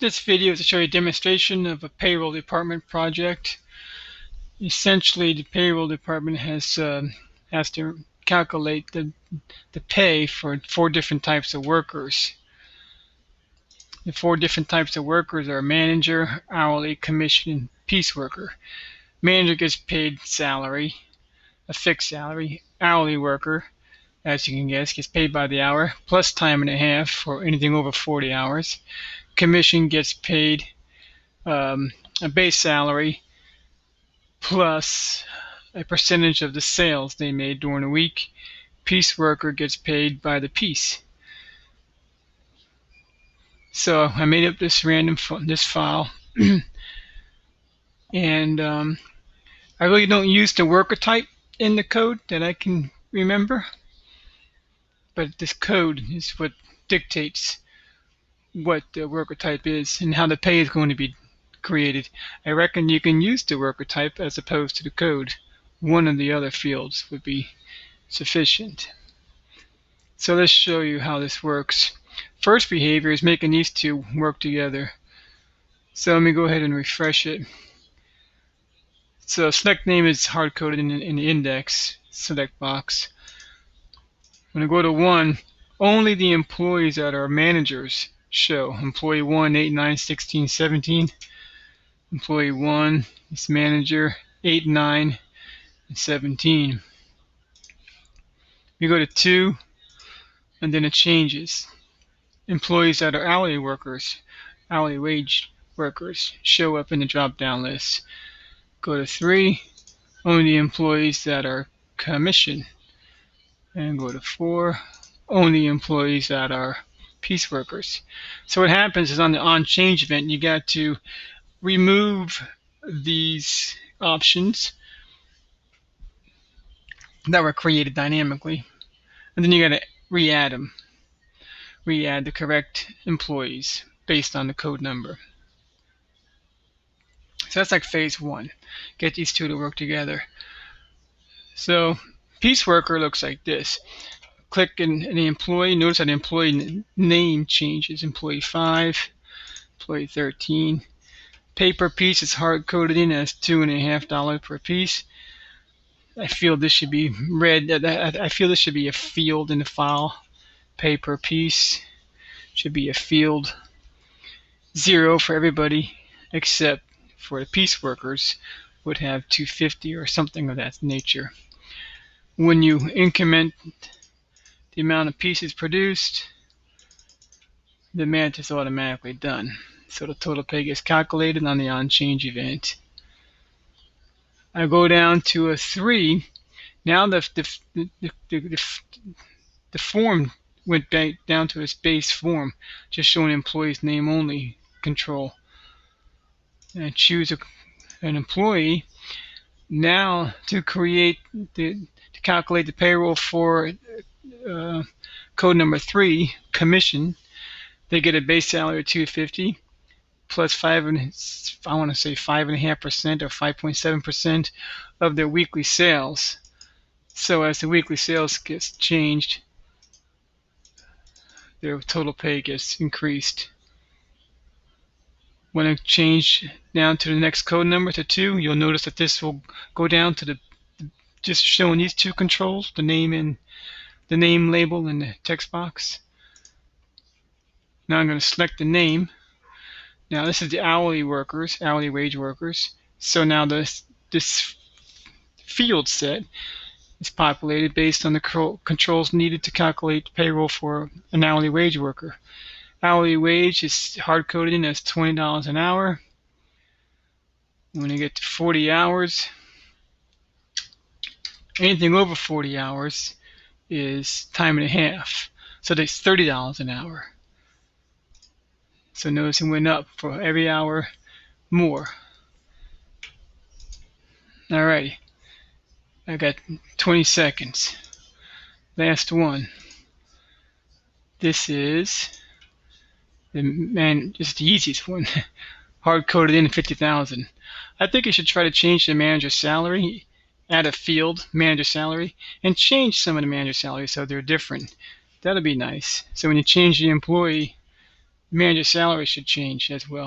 This video is to show you a demonstration of a payroll department project. Essentially, the payroll department has to calculate the pay for 4 different types of workers. The 4 different types of workers are manager, hourly, commission, and piece worker. Manager gets paid salary, a fixed salary. Hourly worker, as you can guess, gets paid by the hour, plus time and a half for anything over 40 hours. Commission gets paid a base salary plus a percentage of the sales they made during the week. Piece worker gets paid by the piece. So I made up this file and I really don't use the worker type in the code that I can remember, but this code is what dictates what the worker type is and how the pay is going to be created. I reckon you can use the worker type as opposed to the code. One of the other fields would be sufficient. So let's show you how this works. First behavior is making these two work together. So let me go ahead and refresh it. So select name is hard-coded in the index select box. When I go to 1, only the employees that are managers show. Employee 1, 8, 9, 16, 17. Employee 1 is manager 8, 9, and 17. We go to 2, and then it changes. Employees that are hourly workers, hourly wage workers, show up in the drop-down list. Go to 3, only employees that are commission. And go to 4, only employees that are piece workers. So what happens is on the on-change event, you got to remove these options that were created dynamically, and then you got to re-add them. Re-add the correct employees based on the code number. So that's like phase 1. Get these two to work together. So piece worker looks like this. Click in the employee. Notice that the employee name changes. Employee 5, employee 13. Pay per piece is hard-coded in as $2.50 per piece. I feel this should be read. I feel this should be a field in the file. Pay per piece should be a field 0 for everybody except for the piece workers would have $2.50 or something of that nature. When you increment the amount of pieces produced, the math is automatically done. So the total pay gets calculated on the on-change event. I go down to a 3. Now the form went back down to its base form, just showing employee's name only control. And I choose an employee. Now to calculate the payroll for code number 3, commission, they get a base salary of $2.50 plus 5.5% or 5.7% of their weekly sales. So as the weekly sales gets changed, their total pay gets increased. When I change down to the next code number to 2, you'll notice that this will go down to just showing these two controls, the name and the name label in the text box. Now I'm going to select the name. Now this is the hourly workers, hourly wage workers. So now this field set is populated based on the controls needed to calculate payroll for an hourly wage worker. Hourly wage is hard-coded in as $20 an hour. When you get to 40 hours, anything over 40 hours is time and a half. So that's $30 an hour. So notice it went up for every hour more. Alrighty. I got 20 seconds. Last one. This is just the easiest one. Hard-coded in 50,000. I think you should try to change the manager's salary, add a field, manager salary, and change some of the manager salary so they're different. That'll be nice. So when you change the employee, manager's salary should change as well.